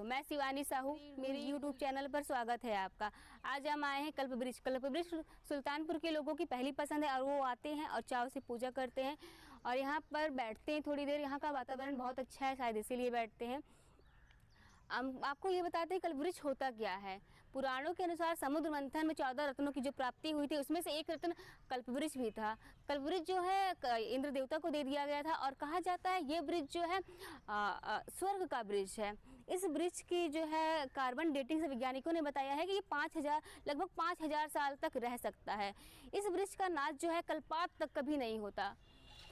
दोस्तों, मैं शिवानी साहू, मेरे YouTube चैनल पर स्वागत है आपका। आज हम आए हैं कल्पवृक्ष। कल्पवृक्ष सुल्तानपुर के लोगों की पहली पसंद है और वो आते हैं और चाव से पूजा करते हैं और यहाँ पर बैठते हैं थोड़ी देर। यहाँ का वातावरण बहुत अच्छा है, शायद इसीलिए बैठते हैं। हम आपको ये बताते हैं कल्पवृक्ष होता क्या है। पुराणों के अनुसार समुद्र मंथन में 14 रत्नों की जो प्राप्ति हुई थी उसमें से एक रत्न कल्पवृक्ष भी था। कल्पवृक्ष जो है इंद्र देवता को दे दिया गया था और कहा जाता है ये वृक्ष जो है स्वर्ग का वृक्ष है। इस वृक्ष की जो है कार्बन डेटिंग से वैज्ञानिकों ने बताया है कि ये लगभग 5000 साल तक रह सकता है। इस वृक्ष का नाश जो है कल्पांत तक कभी नहीं होता।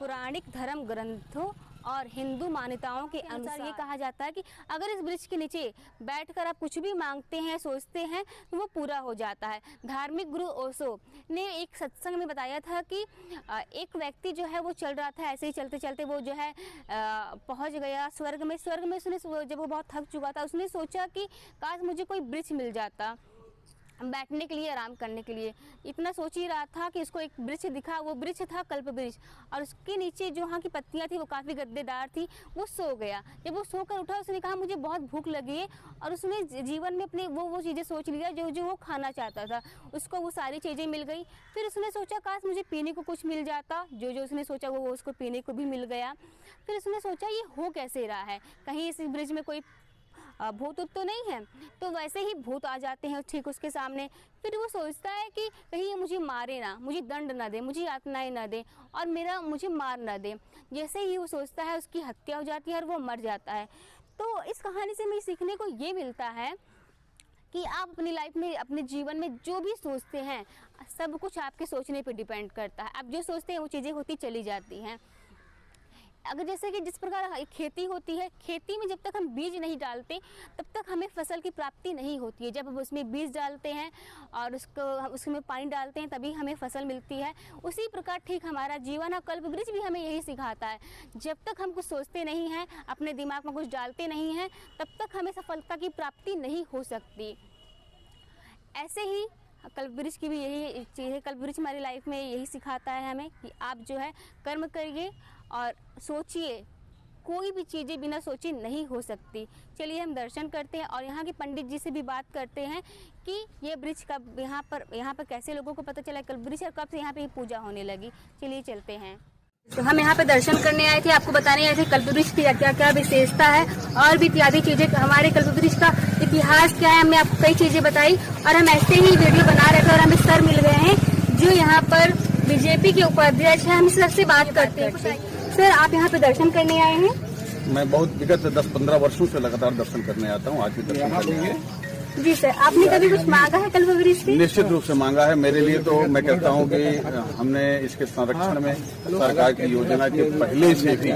पौराणिक धर्म ग्रंथों और हिंदू मान्यताओं के अनुसार ये कहा जाता है कि अगर इस वृक्ष के नीचे बैठकर आप कुछ भी मांगते हैं, सोचते हैं तो वो पूरा हो जाता है। धार्मिक गुरु ओशो ने एक सत्संग में बताया था कि एक व्यक्ति जो है वो चल रहा था, ऐसे ही चलते चलते वो जो है पहुंच गया स्वर्ग में। उसने जब वो बहुत थक चुका था उसने सोचा कि काश मुझे कोई वृक्ष मिल जाता बैठने के लिए, आराम करने के लिए। इतना सोच ही रहा था कि उसको एक वृक्ष दिखा। वो वृक्ष था कल्पवृक्ष और उसके नीचे जो वहाँ की पत्तियाँ थी वो काफ़ी गद्देदार थी। वो सो गया। जब वो सोकर उठा उसने कहा मुझे बहुत भूख लगी है और उसने जीवन में अपने वो चीज़ें सोच लिया जो वो खाना चाहता था। उसको वो सारी चीज़ें मिल गई। फिर उसने सोचा काश मुझे पीने को कुछ मिल जाता। जो उसने सोचा वो उसको पीने को भी मिल गया। फिर उसने सोचा ये हो कैसे रहा है, कहीं इस वृक्ष में कोई भूत तो नहीं है। तो वैसे ही भूत आ जाते हैं ठीक उसके सामने। फिर वो सोचता है कि कहीं ये मुझे मारे ना, मुझे दंड ना दे, मुझे यातनाएं ना दे और मुझे मार ना दे। जैसे ही वो सोचता है उसकी हत्या हो जाती है और वो मर जाता है। तो इस कहानी से हमें सीखने को ये मिलता है कि आप अपनी लाइफ में, अपने जीवन में जो भी सोचते हैं सब कुछ आपके सोचने पर डिपेंड करता है। आप जो सोचते हैं वो चीज़ें होती चली जाती हैं। अगर जैसे कि जिस प्रकार खेती होती है, खेती में जब तक हम बीज नहीं डालते तब तक हमें फसल की प्राप्ति नहीं होती है। जब हम उसमें बीज डालते हैं और उसमें पानी डालते हैं तभी हमें फसल मिलती है। उसी प्रकार ठीक हमारा जीवन और कल्पवृक्ष भी हमें यही सिखाता है। जब तक हम कुछ सोचते नहीं हैं, अपने दिमाग में कुछ डालते नहीं हैं, तब तक हमें सफलता की प्राप्ति नहीं हो सकती। ऐसे ही कल्पवृक्ष की भी यही चीज़ है। कल्पवृक्ष हमारी लाइफ में यही सिखाता है हमें कि आप जो है कर्म करिए और सोचिए। कोई भी चीज़ें बिना सोचे नहीं हो सकती। चलिए हम दर्शन करते हैं और यहाँ के पंडित जी से भी बात करते हैं कि ये वृक्ष कब यहाँ पर कैसे लोगों को पता चला कल्पवृक्ष और कब से यहाँ पे पूजा होने लगी। चलिए चलते हैं। तो हम यहाँ पे दर्शन करने आए थे, आपको बताने आए थे कल्पवृक्ष की क्या क्या विशेषता है और भी इत्यादि चीजें। हमारे कल्पवृक्ष का इतिहास क्या है, हमने आपको कई चीजें बताई और हम ऐसे ही वीडियो बना रहे थे और हमें सर मिल गए हैं जो यहाँ पर बीजेपी के उपाध्यक्ष हैं। हम सर से बात करते हैं। सर, आप यहाँ पे दर्शन करने आए हैं? मैं बहुत विगत 10-15 वर्षों से लगातार दर्शन करने आता हूँ। आज भी दर्शन करने। जी सर, आपने कभी कुछ मांगा है कल्पवृक्ष से? निश्चित रूप से मांगा है। मेरे लिए तो मैं कहता हूँ कि हमने इसके संरक्षण में सरकार की योजना के पहले से भी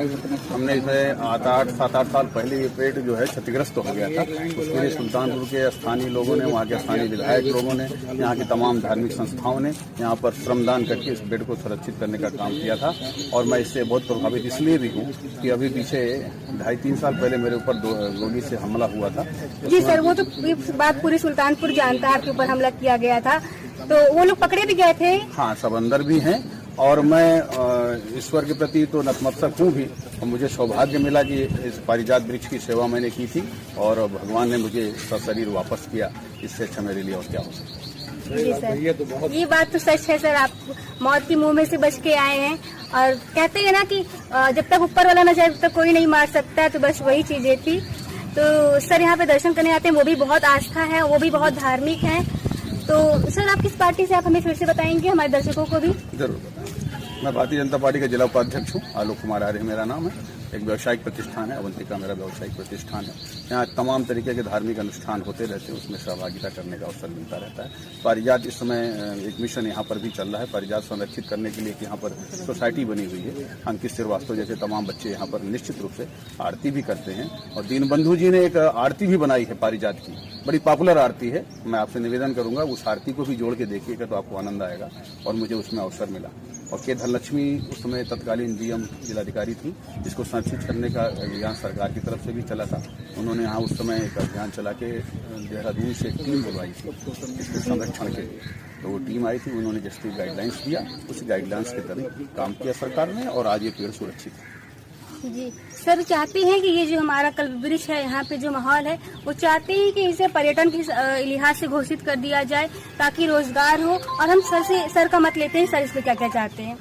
हमने इसमें 7-8 साल पहले ये पेड़ जो है क्षतिग्रस्त हो गया था। उसके लिए सुल्तानपुर के स्थानीय लोगों ने, वहाँ के स्थानीय विधायक लोगों ने, यहाँ की तमाम धार्मिक संस्थाओं ने यहाँ पर श्रमदान करके इस पेड़ को सुरक्षित करने का काम किया था। और मैं इससे बहुत प्रभावित इसलिए भी हूँ कि अभी पीछे 2.5-3 साल पहले मेरे ऊपर गोली से हमला हुआ था। जी सर, वो तो बात पूरी सुल्तानपुर जानता है, आपके ऊपर हमला किया गया था। तो वो लोग पकड़े भी गए थे? हाँ, सब अंदर भी हैं। और मैं ईश्वर के प्रति तो नतमस्तक हूँ भी। और मुझे सौभाग्य मिला कि इस पारिजात वृक्ष की सेवा मैंने की थी और भगवान ने मुझे सशरीर वापस किया। इससे अच्छा मेरे लिए और क्या हो सकता। जी सर, ये बात तो सच है सर। आप मौत के मुंह में से बच के आए हैं और कहते हैं ना कि जब तक ऊपर वाला न जाए तब तक कोई नहीं मार सकता। तो बस वही चीजें थी। तो सर यहाँ पे दर्शन करने आते हैं, वो भी बहुत आस्था है, वो भी बहुत धार्मिक है। तो सर आप किस पार्टी से, आप हमें फिर से बताएंगे हमारे दर्शकों को भी? जरूर। मैं भारतीय जनता पार्टी का जिला उपाध्यक्ष हूँ। आलोक कुमार आर्य मेरा नाम है। एक व्यावसायिक प्रतिष्ठान है, अवंतिका मेरा व्यावसायिक प्रतिष्ठान है। यहाँ तमाम तरीके के धार्मिक अनुष्ठान होते रहते हैं, उसमें सहभागिता करने का अवसर मिलता रहता है। पारिजात इस समय एक मिशन यहाँ पर भी चल रहा है, पारिजात संरक्षित करने के लिए। यहाँ पर सोसाइटी बनी हुई है। अंकित श्रीवास्तव जैसे तमाम बच्चे यहाँ पर निश्चित रूप से आरती भी करते हैं। और दीनबंधु जी ने एक आरती भी बनाई है पारिजात की, बड़ी पॉपुलर आरती है। मैं आपसे निवेदन करूंगा उस आरती को भी जोड़ के देखिएगा तो आपको आनंद आएगा। और मुझे उसमें अवसर मिला। और के धनलक्ष्मी उस समय तत्कालीन डीएम जिलाधिकारी थी, जिसको संरक्षित करने का अभियान सरकार की तरफ से भी चला था। उन्होंने यहाँ उस समय एक अभियान चला के देहरादून से एक टीम बुलवाई थी इसके संरक्षण के लिए। तो वो टीम आई थी, उन्होंने जैसे गाइडलाइंस दिया उस गाइडलाइंस के तहत काम किया सरकार ने और आज ये पेड़ सुरक्षित है। जी सर, चाहते हैं कि ये जो हमारा कल्प वृक्ष है, यहाँ पे जो माहौल है, वो चाहते हैं कि इसे पर्यटन के लिहाज से घोषित कर दिया जाए ताकि रोजगार हो। और हम सर का मत लेते हैं, सर इसमें क्या क्या चाहते हैं?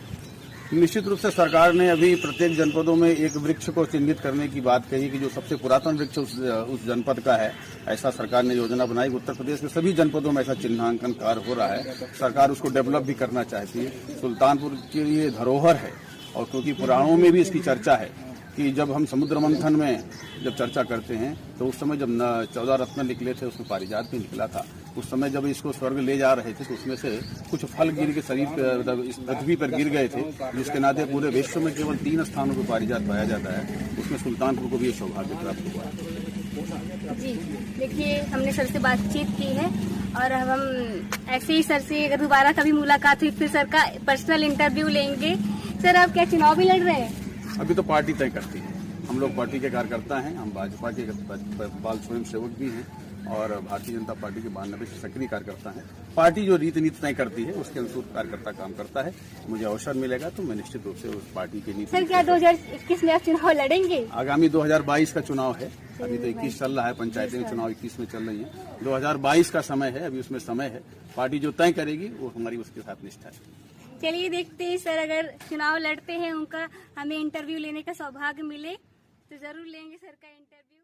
निश्चित रूप से सरकार ने अभी प्रत्येक जनपदों में एक वृक्ष को चिन्हित करने की बात कही कि जो सबसे पुरातन वृक्ष उस जनपद का है, ऐसा सरकार ने योजना बनाई। उत्तर प्रदेश के सभी जनपदों में ऐसा चिन्हांकन कार्य हो रहा है। सरकार उसको डेवलप भी करना चाहती है। सुल्तानपुर के लिए धरोहर है, और क्योंकि पुराणों में भी इसकी चर्चा है कि जब हम समुद्र मंथन में जब चर्चा करते हैं तो उस समय जब 14 रत्न निकले थे, उसमें पारिजात भी निकला था। उस समय जब इसको स्वर्ग ले जा रहे थे तो उसमें से कुछ फल गिर के शरीर पर, इस पृथ्वी पर गिर गए थे, जिसके नाते पूरे विश्व में केवल 3 स्थानों पर पारिजात पाया जाता है। उसमें सुल्तानपुर को भी ये सौभाग्य प्राप्त हुआ है। जी देखिए, हमने सर से बातचीत की है और अब हम ऐसे ही सर से अगर दोबारा कभी मुलाकात हुई फिर सर का पर्सनल इंटरव्यू लेंगे। सर, आप क्या चुनाव भी लड़ रहे हैं? अभी तो पार्टी तय करती है। हम लोग पार्टी के कार्यकर्ता हैं, हम भाजपा के बाल स्वयं सेवक भी हैं और भारतीय जनता पार्टी के 92 सक्रिय कार्यकर्ता हैं। पार्टी जो रीति नीति तय करती है उसके अनुसार कार्यकर्ता काम करता है। मुझे अवसर मिलेगा तो मैं निश्चित रूप से उस पार्टी की नीति। सर, क्या 2021 में आप चुनाव लड़ेंगे? आगामी 2022 का चुनाव है। अभी तो 21 चल रहा है, पंचायती चुनाव 21 में चल रही है। 2022 का समय है, अभी उसमें समय है। पार्टी जो तय करेगी वो हमारी उसके साथ निष्ठा है। चलिए देखते हैं सर, अगर चुनाव लड़ते हैं, उनका हमें इंटरव्यू लेने का सौभाग्य मिले तो जरूर लेंगे सर का इंटरव्यू।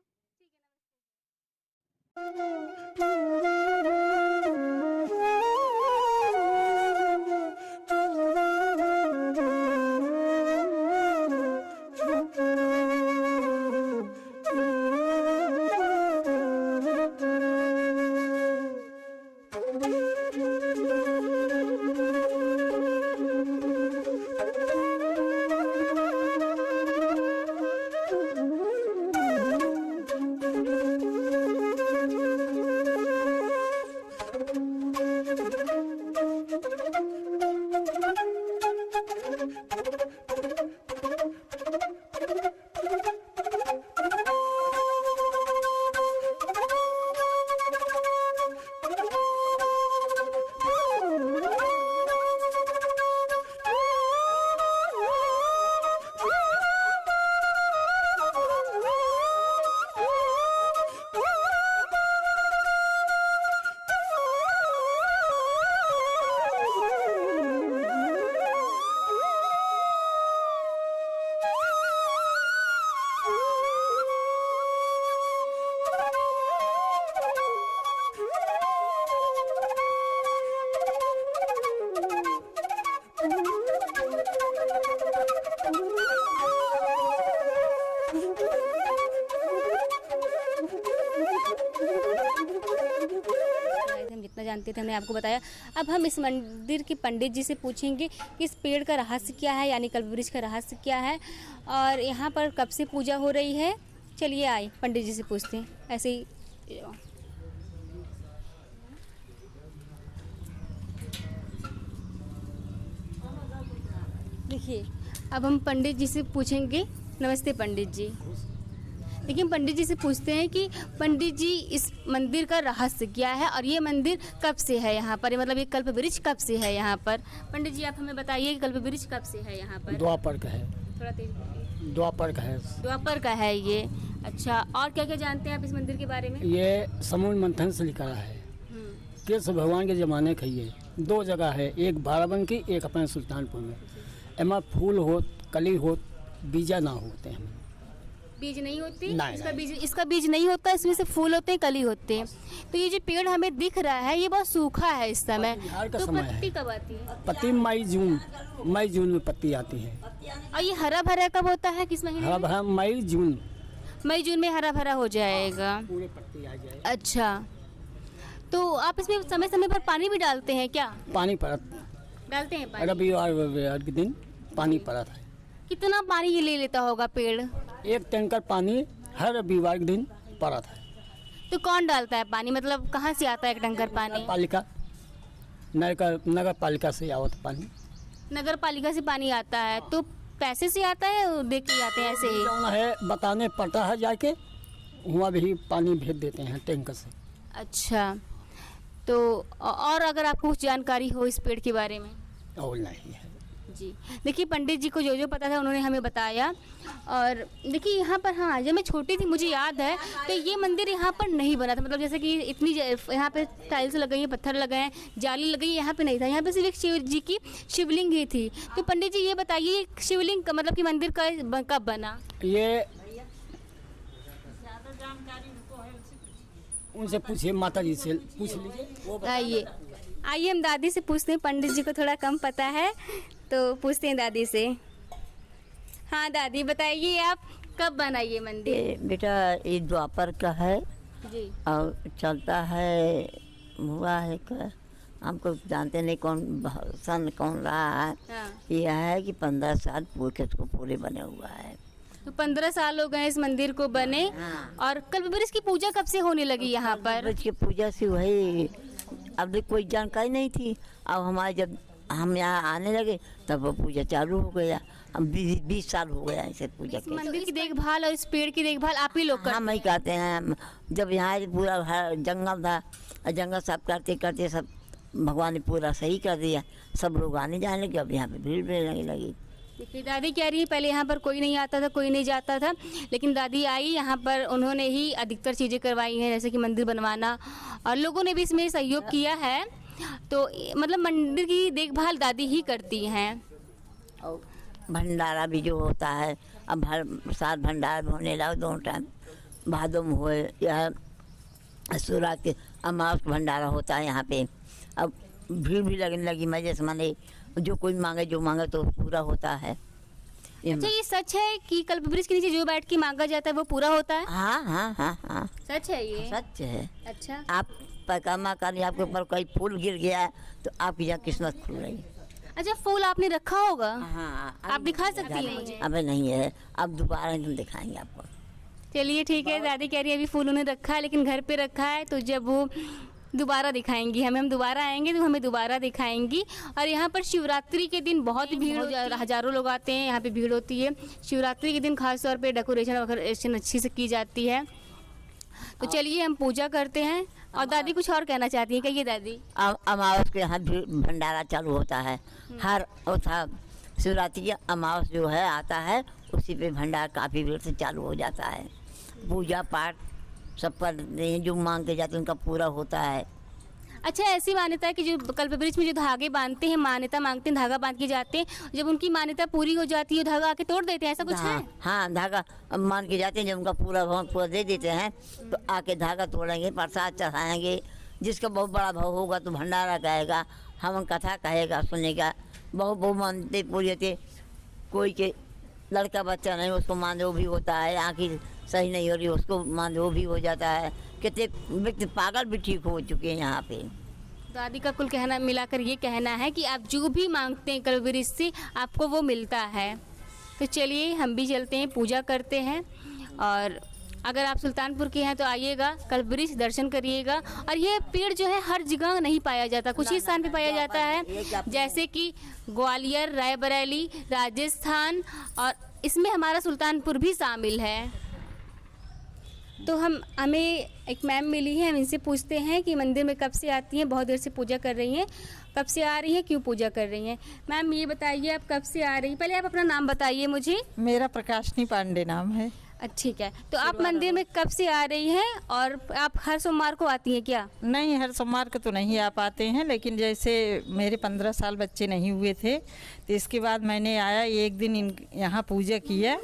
जानते थे, हमने आपको बताया। अब हम इस मंदिर के पंडित जी से पूछेंगे कि इस पेड़ का रहस्य क्या है, यानी कल्प वृक्ष का रहस्य क्या है और यहाँ पर कब से पूजा हो रही है। चलिए आए पंडित जी से पूछते हैं। ऐसे ही देखिए, अब हम पंडित जी से पूछेंगे। नमस्ते पंडित जी। देखिए, हम पंडित जी से पूछते हैं कि पंडित जी इस मंदिर का रहस्य क्या है और ये मंदिर कब से है यहाँ पर, मतलब ये कल्प वृक्ष कब से है यहाँ पर। पंडित जी, आप हमें बताइए कि कल्प वृक्ष कब से है यहाँ पर। द्वापर का है। थोड़ा तेज बोलिए। द्वापर का है। द्वापर का है ये। अच्छा, और क्या क्या जानते हैं आप इस मंदिर के बारे में? ये समुद्र मंथन से लिखा है। कृष्ण भगवान के ज़माने का ये 2 जगह है, एक बाराबंकी, एक अपने सुल्तानपुर में। एमा फूल हो, कली हो, बीजा ना होते हैं। बीज नहीं होते? नहीं, इसका बीज नहीं होता, इसमें से फूल होते हैं, कली होते हैं। तो ये जो पेड़ हमें दिख रहा है ये बहुत सूखा है इस समय। तो पत्ती कब आती है? पत्ती मई जून में पत्ती आती है। और ये हरा भरा कब होता है, किस महीने? हरा भरा मई जून में हरा भरा हो जाएगा। पूरे पत्ती आ जाएगी। अच्छा, तो आप इसमें समय समय पर पानी भी डालते हैं क्या? पानी डालते हैं पानी? रविवार के दिन पानी पड़ा था। कितना पानी ये ले लेता होगा पेड़? 1 टैंकर पानी हर रविवार के दिन पड़ा था। तो कौन डालता है पानी, मतलब कहाँ से आता है 1 टैंकर पानी? नगर पालिका से आवत पानी। नगर पालिका से पानी आता है, तो पैसे से आता है, देख के जाते हैं ऐसे ही? है, बताने पड़ता है, जाके वहाँ भी पानी भेज देते हैं टैंकर से। अच्छा, तो और अगर आपको कुछ जानकारी हो इस पेड़ के बारे में? और नहीं है। जी, देखिए पंडित जी को जो जो पता था उन्होंने हमें बताया। और देखिए यहाँ पर, हाँ, जब मैं छोटी थी मुझे याद है तो ये मंदिर यहाँ पर नहीं बना था, मतलब जैसे कि इतनी यहाँ पे टाइल्स लगाई हैं, पत्थर लगाए हैं, जाली लगाई, यहाँ पे नहीं था, यहाँ पे सिर्फ एक शिव जी की शिवलिंग ही थी। तो पंडित जी ये बताइए शिवलिंग का मतलब कि मंदिर का कब बना? ये उनसे पूछिए, माता जी से पूछ लीजिए। आइए आइए हम दादी से पूछते हैं, पंडित जी को थोड़ा कम पता है तो पूछते हैं दादी से। हाँ दादी बताइए आप कब बना ये मंदिर? ये बेटा ये द्वापर का है जी। और चलता है, हुआ है का हमको जानते नहीं कौन सन कौन रहा है। हाँ। यह है कि 15 साल पूरे इसको पूरे बने हुआ है। तो 15 साल हो गए इस मंदिर को बने। हाँ। और कल्पवृक्ष की पूजा कब से होने लगी यहाँ पर? ब्रज की पूजा से वही, अब भी कोई जानकारी नहीं थी। अब हमारे जब हम यहाँ आने लगे तब वो पूजा चालू हो गया। अब 20 साल हो गया इसे पूजा इस के। मंदिर की देखभाल और इस पेड़ की देखभाल आप ही लोग हम ही करते हैं। जब यहाँ पूरा जंगल था, जंगल साफ करते करते सब भगवान ने पूरा सही कर दिया, सब लोग आने जाने लगे। अब यहाँ पे भीड़ लगने लगी। देखिए दादी कह रही है पहले यहाँ पर कोई नहीं आता था, कोई नहीं जाता था, लेकिन दादी आई यहाँ पर, उन्होंने ही अधिकतर चीज़ें करवाई हैं, जैसे कि मंदिर बनवाना, और लोगों ने भी इसमें सहयोग किया है। तो मतलब मंदिर की देखभाल दादी ही करती हैं। और भंडारा भी जो होता है, अब हर साल भंडारा होने लगा, दोनों टाइम भादों में हुए या शिवरात्रि के अमावस भंडारा होता है यहाँ पे। अब भीड़ भी लगने लगी। मैं जैसे माने जो कोई मांगे जो मांगे तो पूरा होता है। अच्छा ये सच है कि कल्पवृक्ष के नीचे जो बैठ के मांगा जाता है वो पूरा होता है? हाँ हाँ हाँ हाँ, सच है ये? सच है। अच्छा। आप परिक्रमा कर, आपके ऊपर कोई फूल गिर गया है तो आपकी यहाँ किस्मत खुल रही है। अच्छा फूल आपने रखा होगा? हाँ, आप दिखा सकती हैं मुझे? अबे नहीं है, अब दोबारा हम दिखाएंगे आपको। चलिए ठीक है, दादी कह रही है अभी फूल उन्हें रखा है लेकिन घर पे रखा है, तो जब वो दोबारा दिखाएंगी हमें, हम दोबारा आएंगे तो हमें दोबारा दिखाएंगी। और यहाँ पर शिवरात्रि के दिन बहुत भीड़, हज़ारों लोग आते हैं, यहाँ पे भीड़ होती है। शिवरात्रि के दिन खास तौर पे डेकोरेशन अच्छी से की जाती है। तो चलिए हम पूजा करते हैं। और दादी कुछ और कहना चाहती हैं, कहिए दादी। अमावस के यहाँ भंडारा चालू होता है हर शिवरात्रि की अमावस जो है आता है, उसी पे भंडारा काफ़ी भीड़ से चालू हो जाता है। पूजा पाठ सब पर जो मांग के जाते हैं उनका पूरा होता है। अच्छा ऐसी मान्यता है कि जो कल्पवृक्ष में जो धागे बांधते हैं, मान्यता मांगते हैं, धागा बांध के जाते हैं, जब उनकी मान्यता पूरी हो जाती है धागा आके तोड़ देते हैं, ऐसा कुछ है? हाँ, धागा मान के जाते हैं, जब उनका पूरा दे देते हैं तो आके धागा तोड़ेंगे, प्रसाद चढ़ाएंगे। जिसका बहुत बड़ा भाव होगा तो भंडारा कहेगा, हवन कथा कहेगा, सुनेगा। बहुत मानते पूरी होती। कोई के लड़का बच्चा नहीं उसको मान वो भी होता है, आँखें सही नहीं हो रही उसको मान वो भी हो जाता है। कितने व्यक्ति पागल भी ठीक हो चुके हैं यहाँ पे। दादी का कुल कहना मिलाकर ये कहना है कि आप जो भी मांगते हैं कल्पवृक्ष से आपको वो मिलता है। तो चलिए हम भी चलते हैं, पूजा करते हैं। और अगर आप सुल्तानपुर के हैं तो आइएगा, कल्पवृक्ष दर्शन करिएगा। और ये पेड़ जो है हर जगह नहीं पाया जाता, कुछ ही स्थान पे पाया जाता है, जैसे कि ग्वालियर, रायबरेली, राजस्थान, और इसमें हमारा सुल्तानपुर भी शामिल है। तो हमें एक मैम मिली है, हम इनसे पूछते हैं कि मंदिर में कब से आती हैं, बहुत देर से पूजा कर रही हैं, कब से आ रही हैं, क्यों पूजा कर रही हैं। मैम ये बताइए आप कब से आ रही हैं, पहले आप अपना नाम बताइए मुझे। मेरा प्रकाशनी पांडे नाम है। ठीक है, तो आप मंदिर में कब से आ रही हैं और आप हर सोमवार को आती हैं क्या? नहीं, हर सोमवार को तो नहीं आ पाते हैं, लेकिन जैसे मेरे 15 साल बच्चे नहीं हुए थे तो इसके बाद मैंने आया, एक दिन यहाँ पूजा किया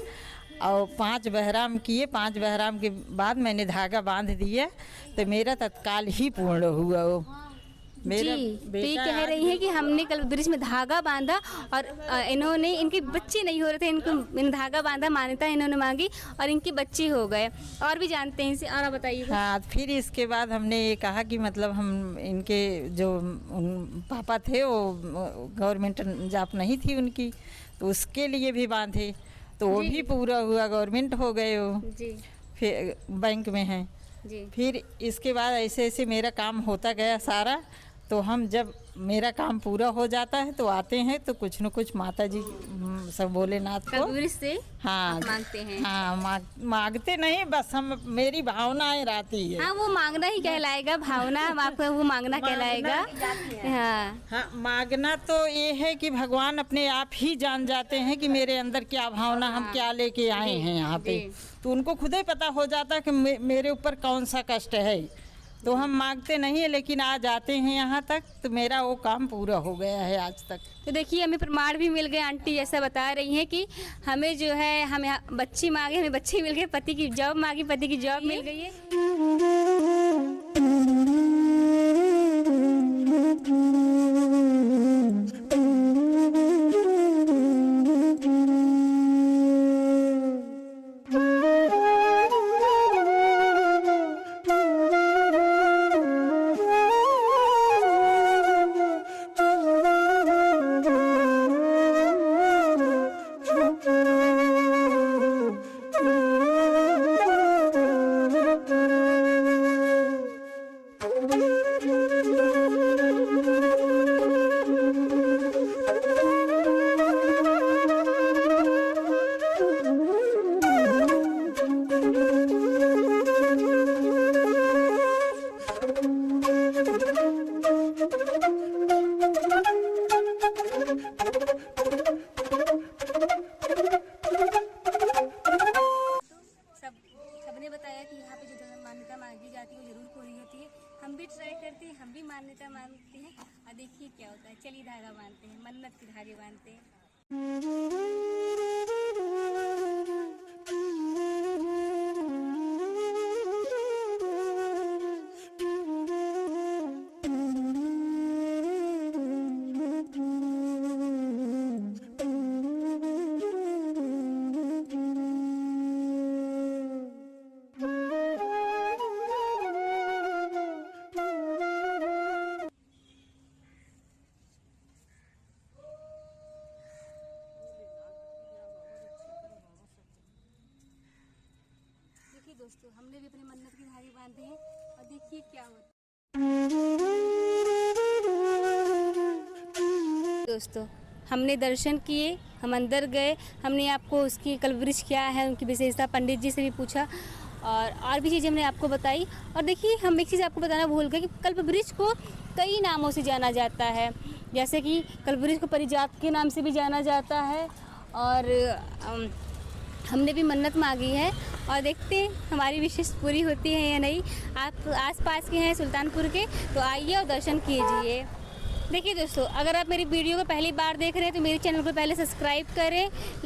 और 5 बहराम किए। 5 बहराम के बाद मैंने धागा बांध दिया तो मेरा तत्काल ही पूर्ण हुआ। वो मेरा जी, तो ये कह रही हैं कि हमने कल्पवृक्ष में धागा बांधा और इन्होंने, इनके बच्चे नहीं हो रहे थे, इनको धागा बांधा, मान्यता इन्होंने मांगी और इनके बच्चे हो गए। और भी जानते हैं इसे, और बताइए। हाँ, फिर इसके बाद हमने ये कहा कि मतलब हम इनके जो पापा थे वो गवर्नमेंट जॉब नहीं थी उनकी, तो उसके लिए भी बांधे तो वो भी पूरा हुआ, गवर्नमेंट हो गए वो जी, फिर बैंक में हैं जी। फिर इसके बाद ऐसे ऐसे मेरा काम होता गया सारा, तो हम जब मेरा काम पूरा हो जाता है तो आते हैं तो कुछ न कुछ माता जी सब भोलेनाथ को कल्पवृक्ष से हाँ आप मांगते हैं। हाँ मांगते नहीं, बस हम मेरी भावनाएं रहती है। हाँ, वो मांगना ही कहलाएगा, भावना आपका वो मांगना कहलाएगा। हाँ हाँ, मांगना तो ये है कि भगवान अपने आप ही जान जाते हैं कि मेरे अंदर क्या भावना, हम क्या लेके आए हैं यहाँ पे, तो उनको खुद ही पता हो जाता है कि मेरे ऊपर कौन सा कष्ट है। तो हम मांगते नहीं है, लेकिन आज आते हैं यहाँ तक तो मेरा वो काम पूरा हो गया है आज तक। तो देखिए हमें प्रमाण भी मिल गए, आंटी ऐसा बता रही हैं कि हमें जो है हमें बच्ची मांगे, हमें बच्चे मिल गए, पति की जॉब मांगी, पति की जॉब मिल गई है। सबने बताया कि यहाँ पे जो मान्यता मांगी जाती है वो जरूर पूरी होती है। हम भी ट्राई करते हैं, हम भी मान्यता मांगते हैं और देखिए क्या होता है। चलिए धागा बांधते हैं, मन्नत की धागे बांधते हैं। देखिए दोस्तों, हमने भी अपनी मन्नत की धागे बांधे हैं और देखिए क्या होता है। दोस्तों, हमने दर्शन किए, हम अंदर गए, हमने आपको उसकी कल्पवृक्ष क्या है, उनकी विशेषता पंडित जी से भी पूछा और भी चीज़ें हमने आपको बताई। और देखिए हम एक चीज़ आपको बताना भूल गए कि कल्पवृक्ष को कई नामों से जाना जाता है। जैसे कि कल्पवृक्ष को पारिजात के नाम से भी जाना जाता है और हमने भी मन्नत मांगी है और देखते हैं हमारी विशेष पूरी होती है या नहीं। आप आसपास के हैं सुल्तानपुर के तो आइए और दर्शन कीजिए। देखिए दोस्तों, अगर आप मेरी वीडियो को पहली बार देख रहे हैं तो मेरे चैनल को पहले सब्सक्राइब करें,